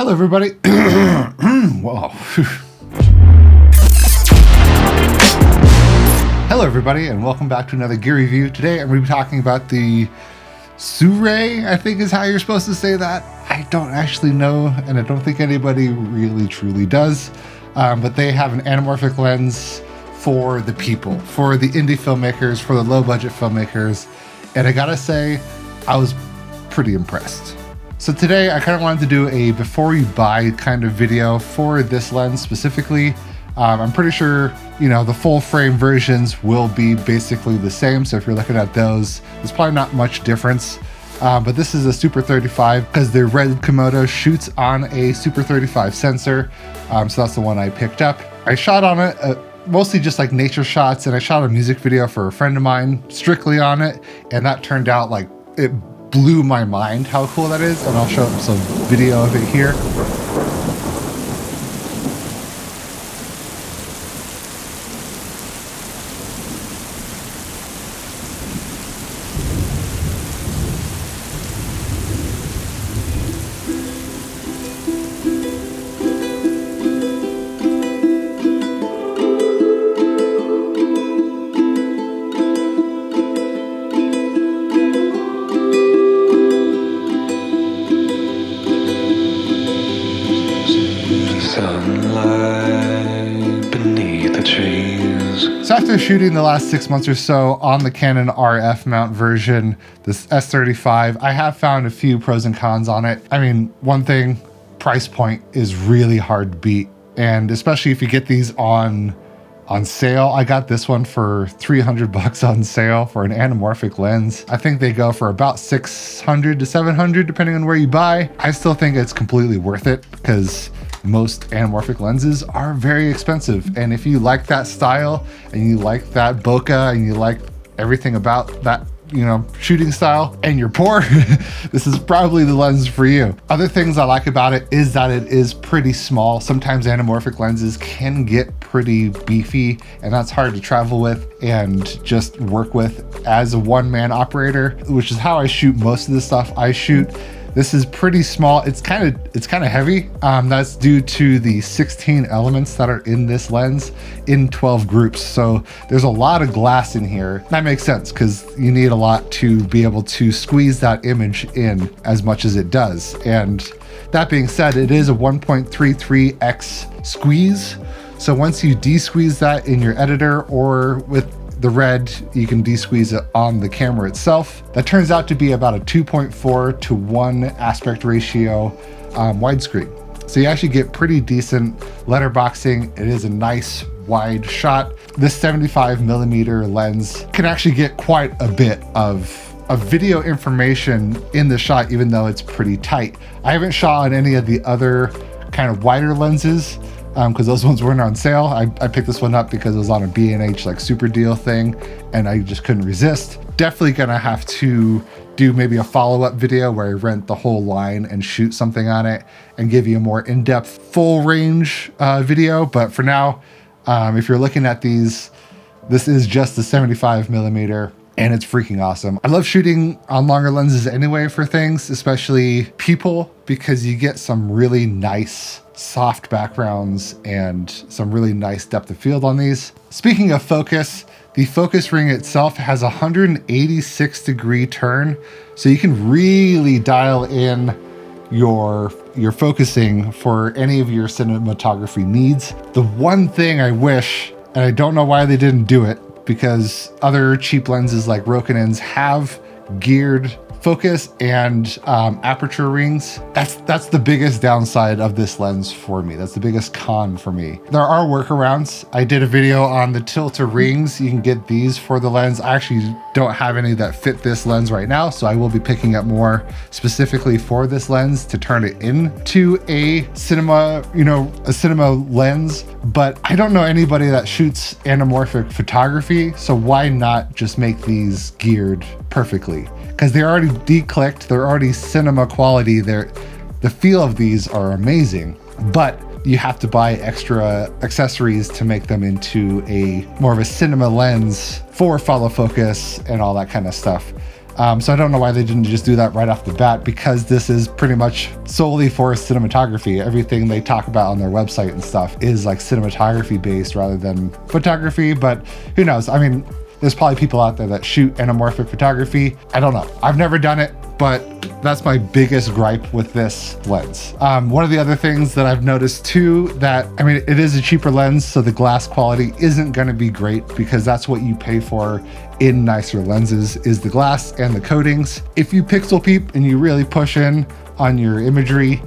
Hello, everybody. Whoa. Hello, everybody, and welcome back to another gear review. Today, I'm going to be talking about the Surui, I think is how you're supposed to say that. I don't actually know, and I don't think anybody really truly does. But they have an anamorphic lens for the people, for the indie filmmakers, for the low-budget filmmakers. And I gotta say, I was pretty impressed. So today I kind of wanted to do a before you buy kind of video for this lens specifically. I'm pretty sure, the full frame versions will be basically the same. So if you're looking at those, there's probably not much difference. But this is a Super 35 because the red Komodo shoots on a Super 35 sensor. So that's the one I picked up. I shot on it, mostly just like nature shots, and I shot a music video for a friend of mine strictly on it. And that turned out like it blew my mind how cool that is, and I'll show some video of it here. So after shooting the last 6 months or so on the Canon RF mount version, this S35, I have found a few pros and cons on it. I mean, one thing, price point is really hard to beat. And especially if you get these on sale. I got this one for $300 on sale for an anamorphic lens. I think they go for about $600 to $700 depending on where you buy. I still think it's completely worth it because most anamorphic lenses are very expensive. And if you like that style and you like that bokeh and you like everything about that, shooting style, and you're poor, this is probably the lens for you. Other things I like about it is that it is pretty small. Sometimes anamorphic lenses can get pretty beefy, and that's hard to travel with and just work with as a one-man operator, which is how I shoot most of the stuff I shoot. This is pretty small. It's kind of heavy. That's due to the 16 elements that are in this lens in 12 groups. So there's a lot of glass in here. That makes sense because you need a lot to be able to squeeze that image in as much as it does. And that being said, it is a 1.33x squeeze. So once you de-squeeze that in your editor or with the red, you can de-squeeze it on the camera itself. That turns out to be about a 2.4 to 1 aspect ratio widescreen. So you actually get pretty decent letterboxing. It is a nice wide shot. This 75mm lens can actually get quite a bit of video information in the shot, even though it's pretty tight. I haven't shot on any of the other kind of wider lenses because those ones weren't on sale. I picked this one up because it was on a B&H like super deal thing and I just couldn't resist. Definitely gonna have to do maybe a follow-up video where I rent the whole line and shoot something on it and give you a more in-depth full range video. But for now, if you're looking at these, this is just the 75mm and it's freaking awesome. I love shooting on longer lenses anyway for things, especially people, because you get some really nice soft backgrounds and some really nice depth of field on these. Speaking of focus, the focus ring itself has a 186 degree turn, so you can really dial in your focusing for any of your cinematography needs. The one thing I wish, and I don't know why they didn't do it, because other cheap lenses like Rokinens have geared focus and aperture rings. That's the biggest downside of this lens for me. That's the biggest con for me. There are workarounds. I did a video on the Tilta rings. You can get these for the lens. I actually don't have any that fit this lens right now, so I will be picking up more specifically for this lens to turn it into a cinema lens. But I don't know anybody that shoots anamorphic photography, so why not just make these geared perfectly? Because they're already declicked, they're already cinema quality. The feel of these are amazing, but you have to buy extra accessories to make them into a more of a cinema lens for follow focus and all that kind of stuff. So I don't know why they didn't just do that right off the bat, because this is pretty much solely for cinematography. Everything they talk about on their website and stuff is like cinematography based rather than photography, but who knows? I mean, there's probably people out there that shoot anamorphic photography. I don't know. I've never done it, but that's my biggest gripe with this lens. One of the other things that I've noticed too, that, I mean, it is a cheaper lens, so the glass quality isn't gonna be great, because that's what you pay for in nicer lenses, is the glass and the coatings. If you pixel peep and you really push in on your imagery,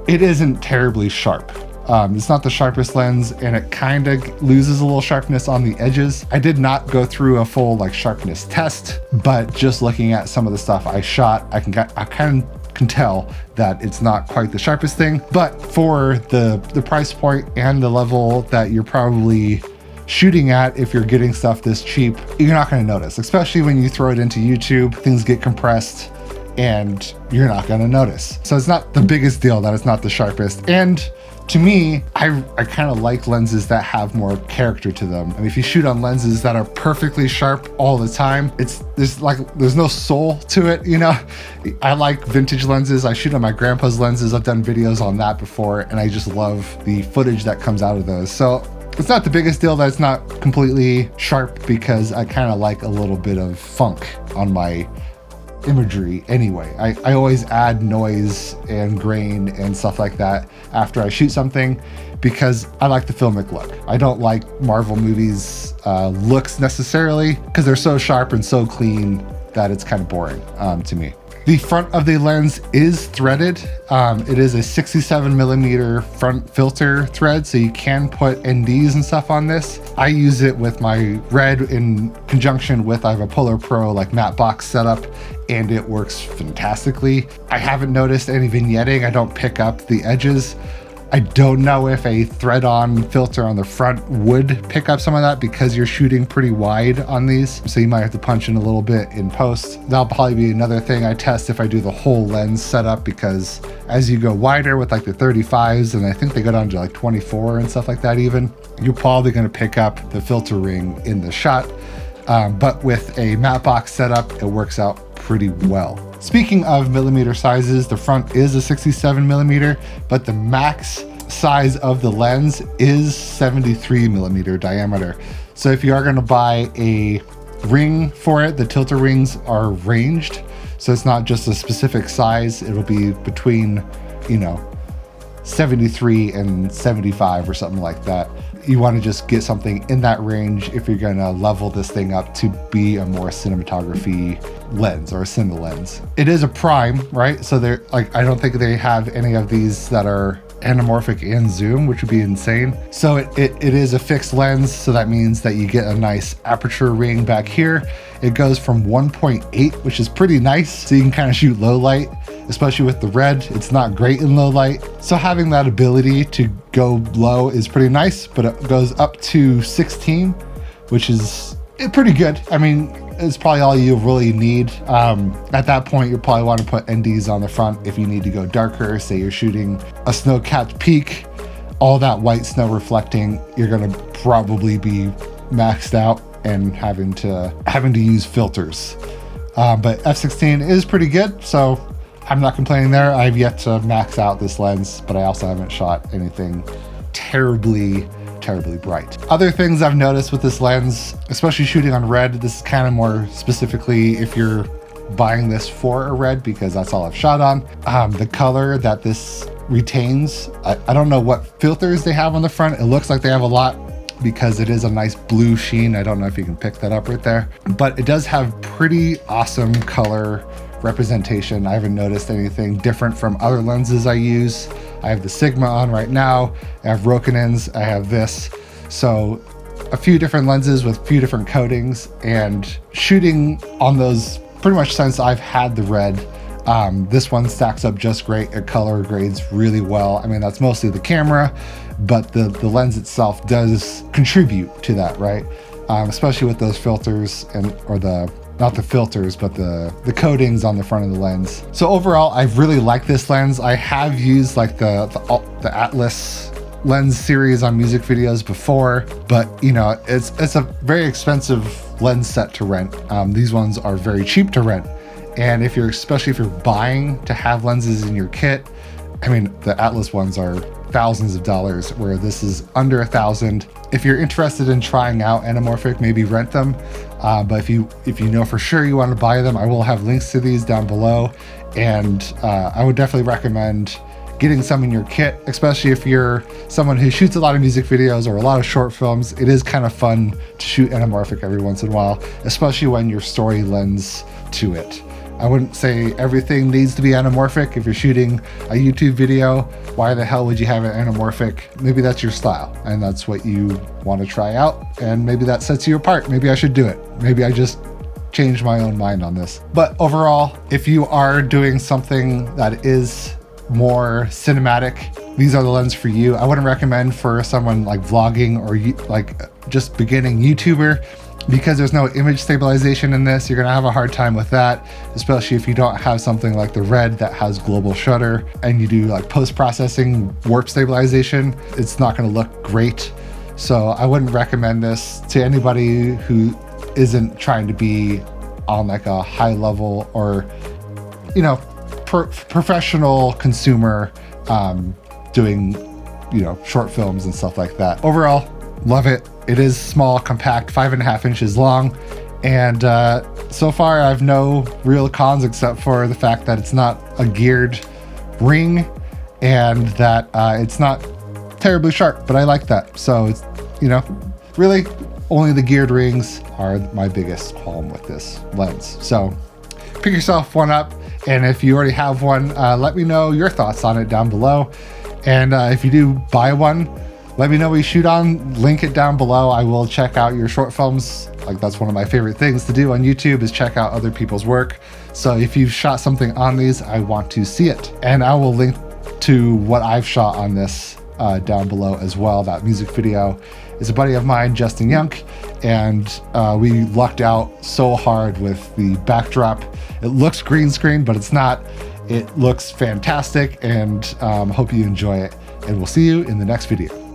it isn't terribly sharp. It's not the sharpest lens, and it kind of loses a little sharpness on the edges. I did not go through a full like sharpness test, but just looking at some of the stuff I shot, I kind of can tell that it's not quite the sharpest thing. But for the price point and the level that you're probably shooting at, if you're getting stuff this cheap, you're not going to notice, especially when you throw it into YouTube. Things get compressed and you're not going to notice. So it's not the biggest deal that it's not the sharpest. And to me, I kind of like lenses that have more character to them. And if you shoot on lenses that are perfectly sharp all the time, there's no soul to it, you know? I like vintage lenses. I shoot on my grandpa's lenses. I've done videos on that before, and I just love the footage that comes out of those. So it's not the biggest deal that it's not completely sharp, because I kind of like a little bit of funk on my imagery anyway. I always add noise and grain and stuff like that after I shoot something, because I like the filmic look. I don't like Marvel movies looks necessarily, because they're so sharp and so clean that it's kind of boring to me. The front of the lens is threaded. It is a 67 millimeter front filter thread, so you can put NDs and stuff on this. I use it with my red in conjunction with, I have a Polar Pro like matte box setup, and it works fantastically. I haven't noticed any vignetting. I don't pick up the edges. I don't know if a thread-on filter on the front would pick up some of that, because you're shooting pretty wide on these, so you might have to punch in a little bit in post. That'll probably be another thing I test if I do the whole lens setup, because as you go wider with like the 35s, and I think they go down to like 24 and stuff like that even, you're probably gonna pick up the filter ring in the shot. But with a matte box setup, it works out pretty well. Speaking of millimeter sizes, the front is a 67 millimeter, but the max size of the lens is 73 millimeter diameter. So if you are gonna buy a ring for it, the Tilta rings are ranged. So it's not just a specific size, it'll be between, 73 and 75 or something like that. You want to just get something in that range if you're going to level this thing up to be a more cinematography lens or a cine lens. It is a prime, right? So they're like, I don't think they have any of these that are anamorphic and zoom, which would be insane. So it is a fixed lens, so that means that you get a nice aperture ring back here. It goes from 1.8, which is pretty nice, so you can kind of shoot low light, especially with the red. It's not great in low light, so having that ability to go low is pretty nice. But it goes up to 16, which is pretty good. I mean, it's probably all you really need. At that point, you'll probably want to put NDs on the front if you need to go darker. Say you're shooting a snow-capped peak, all that white snow reflecting, you're gonna probably be maxed out and having to use filters. But f16 is pretty good, so I'm not complaining there. I've yet to max out this lens, but I also haven't shot anything terribly bright. Other things I've noticed with this lens, especially shooting on red, this is kind of more specifically if you're buying this for a red, because that's all I've shot on. The color that this retains, I don't know what filters they have on the front. It looks like they have a lot, because it is a nice blue sheen. I don't know if you can pick that up right there, but it does have pretty awesome color representation. I haven't noticed anything different from other lenses I use. I have the Sigma on right now. I have Rokinens. I have this. So a few different lenses with a few different coatings, and shooting on those pretty much since I've had the red. This one stacks up just great. It color grades really well. I mean, that's mostly the camera, but the lens itself does contribute to that, right? Especially with those filters not the filters, but the coatings on the front of the lens. So overall, I really like this lens. I have used like the Atlas lens series on music videos before, but you know, it's a very expensive lens set to rent. These ones are very cheap to rent. And especially if you're buying to have lenses in your kit, I mean, the Atlas ones are thousands of dollars, where this is under $1,000. If you're interested in trying out anamorphic, maybe rent them. But if you know for sure you want to buy them, I will have links to these down below. And I would definitely recommend getting some in your kit, especially if you're someone who shoots a lot of music videos or a lot of short films. It is kind of fun to shoot anamorphic every once in a while, especially when your story lends to it. I wouldn't say everything needs to be anamorphic. If you're shooting a YouTube video, why the hell would you have it anamorphic? Maybe that's your style and that's what you want to try out, and maybe that sets you apart. Maybe I should do it. Maybe I just changed my own mind on this. But overall, if you are doing something that is more cinematic, these are the lenses for you. I wouldn't recommend for someone like vlogging or like just beginning YouTuber, because there's no image stabilization in this. You're gonna have a hard time with that, especially if you don't have something like the Red that has global shutter and you do like post-processing warp stabilization. It's not gonna look great. So I wouldn't recommend this to anybody who isn't trying to be on like a high level or, you know, professional consumer doing, you know, short films and stuff like that. Overall, love it. It is small, compact, 5.5 inches long. And so far I have no real cons except for the fact that it's not a geared ring and that it's not terribly sharp, but I like that. So it's, you know, really only the geared rings are my biggest qualm with this lens. So pick yourself one up. And if you already have one, let me know your thoughts on it down below. And if you do buy one, let me know what you shoot on, link it down below. I will check out your short films. Like, that's one of my favorite things to do on YouTube, is check out other people's work. So if you've shot something on these, I want to see it. And I will link to what I've shot on this down below as well. That music video is a buddy of mine, Justin Younk, and we lucked out so hard with the backdrop. It looks green screen, but it's not. It looks fantastic, and hope you enjoy it. And we'll see you in the next video.